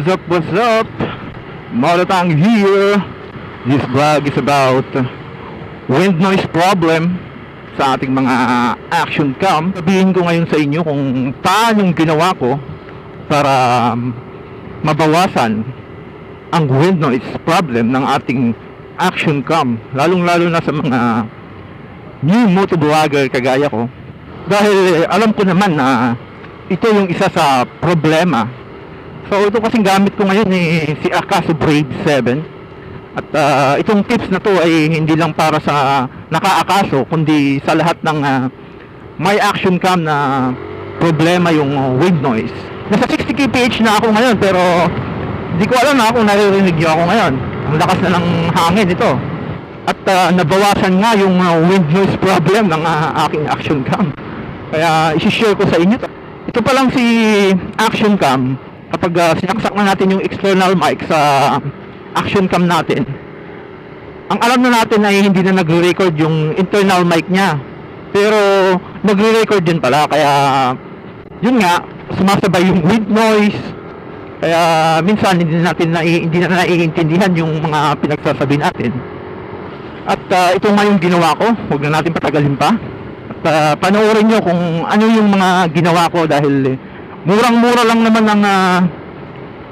What's up, what's up? Moto here. This vlog is about wind noise problem sa ating mga action cam. Sabihin ko ngayon sa inyo kung paano yung ginawa ko para mabawasan ang wind noise problem ng ating action cam, lalong lalo na sa mga new moto vlogger kagaya ko, dahil alam ko naman na ito yung isa sa problema. So ito kasing gamit ko ngayon si Akaso Brave 7. At itong tips na to ay hindi lang para sa naka-Akaso, kundi sa lahat ng may action cam na problema yung wind noise. Nasa 60 kph na ako ngayon, pero hindi ko alam na kung naririnig nyo ako ngayon. Ang lakas na ng hangin ito. At nabawasan nga yung wind noise problem ng aking action cam. Kaya isi-share ko sa inyo to. Ito pa lang si action cam. Kapag sinaksak na natin yung external mic sa action cam natin, ang alam na natin ay hindi na nagre-record yung internal mic niya, pero nagre-record din pala. Kaya yun nga, sumasabay yung wind noise. Kaya minsan hindi na naiintindihan yung mga pinagsasabi natin. At ito nga yung ginawa ko. Huwag na natin patagalin pa. At panoorin nyo kung ano yung mga ginawa ko, dahil murang-mura lang naman ang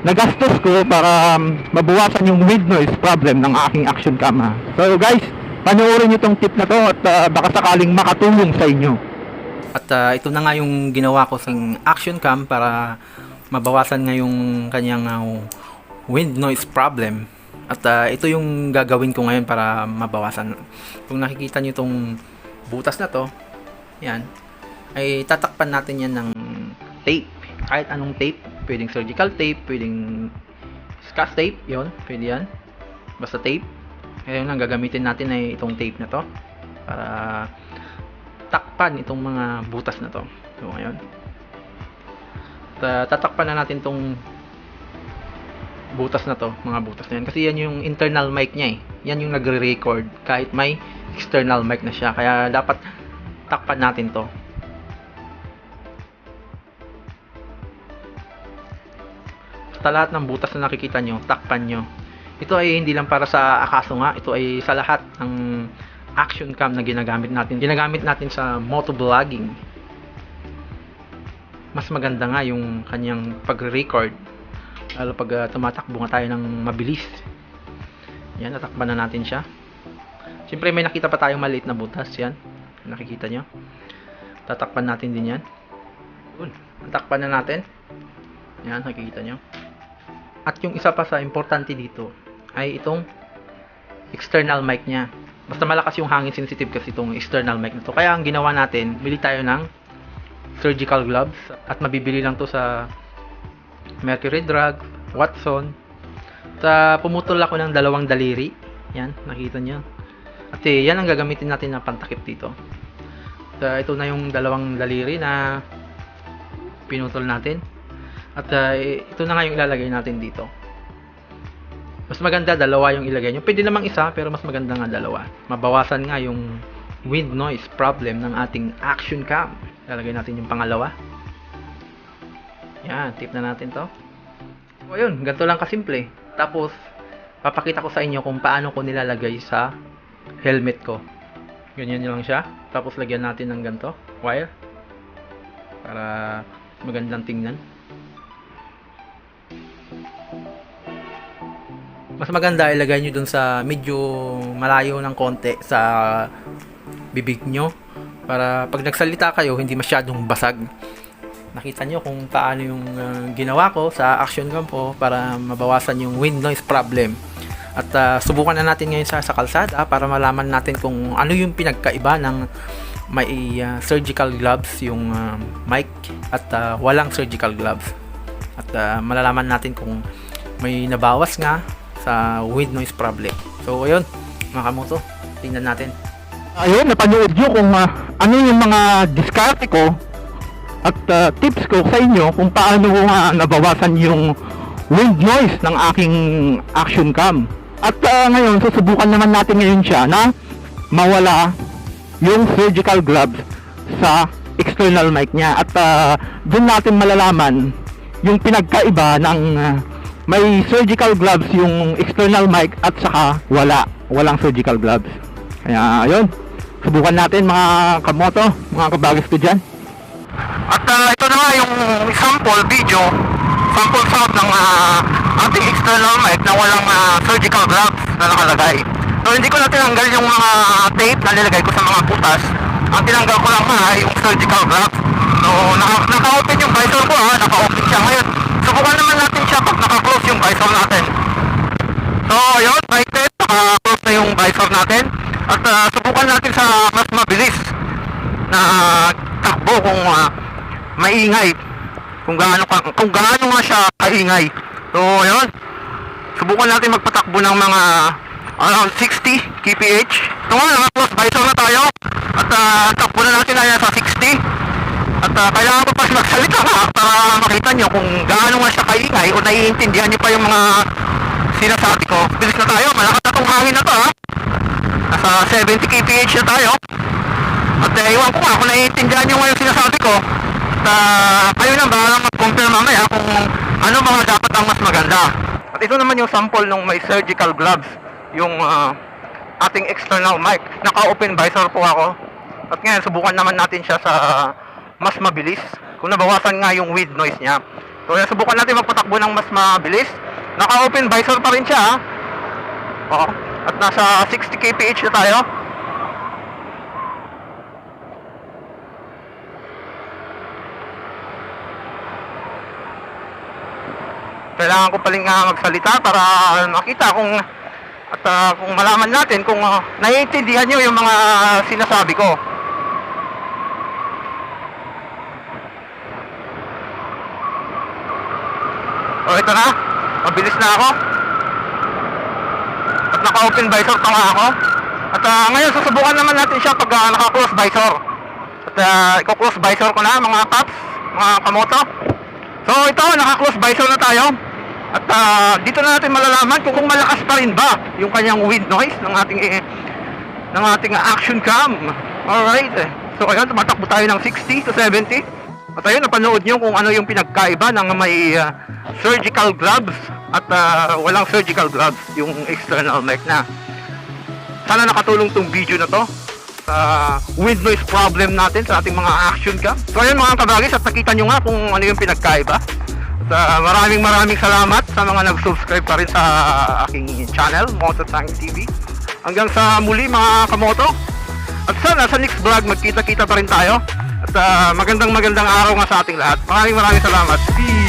nagastos ko para mabawasan yung wind noise problem ng aking action cam. So guys, panoorin nyo tong tip na to at baka sakaling makatulong sa inyo. At ito na nga yung ginawa ko sa action cam para mabawasan nga yung kanyang wind noise problem. At ito yung gagawin ko ngayon para mabawasan. Kung nakikita nyo itong butas na to, yan, ay tatakpan natin yan ng tape. Kahit anong tape, pwedeng surgical tape, pwedeng scotch tape, yon, pwede yan, basta tape. Ngayon ang gagamitin natin ay itong tape na to para takpan itong mga butas na to. So ngayon, tatakpan na natin itong butas na to, mga butas na yan, kasi yan yung internal mic niya yan yung nagre-record kahit may external mic na siya, kaya dapat takpan natin to. Sa lahat ng butas na nakikita nyo, takpan nyo. Ito ay hindi lang para sa Akaso nga, ito ay sa lahat ng action cam na ginagamit natin sa moto vlogging. Mas maganda nga yung kanyang pagre-record, lalo pag tumatakbo nga tayo ng mabilis. Yan, natakpan na natin siya. Siyempre may nakita pa tayong maliit na butas, yan, nakikita nyo. Tatakpan natin din yan. Tatakpan na natin. Yan, nakikita nyo. At yung isa pa sa importante dito ay itong external mic nya. Basta malakas yung hangin, sensitive kasi itong external mic na to. Kaya ang ginawa natin, bili tayo ng surgical gloves. At mabibili lang to sa Mercury Drug, Watson. At pumutol ako ng 2 daliri. Yan, nakita nyo. At yan ang gagamitin natin na pantakip dito. At ito na yung 2 daliri na pinutol natin. At ito na nga yung ilalagay natin dito. Mas maganda 2 yung ilagay nyo. Pwede namang isa, pero mas maganda nga 2. Mabawasan nga yung wind noise problem ng ating action cam. Ilalagay natin yung pangalawa. Yan, tip na natin to. So ayun, ganito lang kasimple. Tapos papakita ko sa inyo kung paano ko nilalagay sa helmet ko. Ganyan lang siya. Tapos lagyan natin ng ganito, wire, para magandang tingnan. Mas maganda ilagay nyo dun sa medyo malayo ng konti sa bibig nyo, para pag nagsalita kayo hindi masyadong basag. Nakita nyo kung paano yung ginawa ko sa action cam po para mabawasan yung wind noise problem. At subukan na natin ngayon sa kalsada para malaman natin kung ano yung pinagkaiba ng may surgical gloves yung mic at walang surgical gloves. At malalaman natin kung may nabawas nga sa wind noise problem. So ayun mga kamoto, tingnan natin. Ayun, napanood nyo kung ano yung mga diskarte ko at tips ko sa inyo kung paano nabawasan yung wind noise ng aking action cam. At ngayon, susubukan naman natin ngayon siya na mawala yung surgical gloves sa external mic niya. At doon natin malalaman yung pinagkaiba ng may surgical gloves yung external mic at saka walang surgical gloves. Kaya ayun, subukan natin mga kamoto, mga kabagis ko dyan. At ito na nga yung sample video, sample sound ng ating external mic na walang surgical gloves na nakalagay. So hindi ko na tinanggal yung mga tape na nilagay ko sa mga butas. Ang tinanggal ko lang yung surgical gloves. So naka-open yung visor ko, naka-open siya ngayon. Subukan naman natin siya pag naka-close yung visor natin. So ayun, right there, naka-close na yung visor natin. At subukan natin sa mas mabilis na takbo kung maingay, kung gaano nga siya kaingay. So ayun, subukan natin magpatakbo ng mga around 60 kph. So nga, naka-close visor na tayo. At takbo na natin na sa 60. At kailangan ko pa magsalita para makita nyo kung gaano nga siya kaingay o naiintindihan nyo pa yung mga sinasabi ko. Bilis na tayo, malakas na itong hangin na to nasa 70 kph na tayo. At iwan ko nga kung naiintindihan nyo nga yung sinasabi ko. At kayo na bahala mag-compare mamaya kung ano mga dapat ang mas maganda. At ito naman yung sample ng may surgical gloves, yung ating external mic. Naka-open visor po ako. At ngayon subukan naman natin siya sa mas mabilis, kung nabawasan nga yung wind noise niya. So subukan natin magpatakbo ng mas mabilis. Naka-open visor pa rin siya at nasa 60 kph na tayo. Kailangan ko paling magsalita para makita kung kung malaman natin kung naiintindihan nyo yung mga sinasabi ko. O ito na, mabilis na ako. At naka-open visor pa nga ako. At ngayon susubukan naman natin siya pag naka-close visor. At i-close visor ko na mga paps, mga kamoto. So ito, naka-close visor na tayo. At dito na natin malalaman kung malakas pa rin ba yung kanyang wind noise ng ating action cam. Alright. So ayun, tumatakbo tayo ng 60 to 70. At ayun, napanood nyo kung ano yung pinagkaiba ng may surgical gloves at walang surgical gloves, yung external mic na. Sana nakatulong tong video na to sa wind noise problem natin sa ating mga action cam. So ayun mga kabagis, at nakita nyo nga kung ano yung pinagkaiba. At maraming salamat sa mga nag-subscribe pa rin sa aking channel, Moto TV. Hanggang sa muli mga kamoto. At sana sa next vlog magkita-kita pa rin tayo. At magandang araw nga sa ating lahat. Maraming salamat. Peace!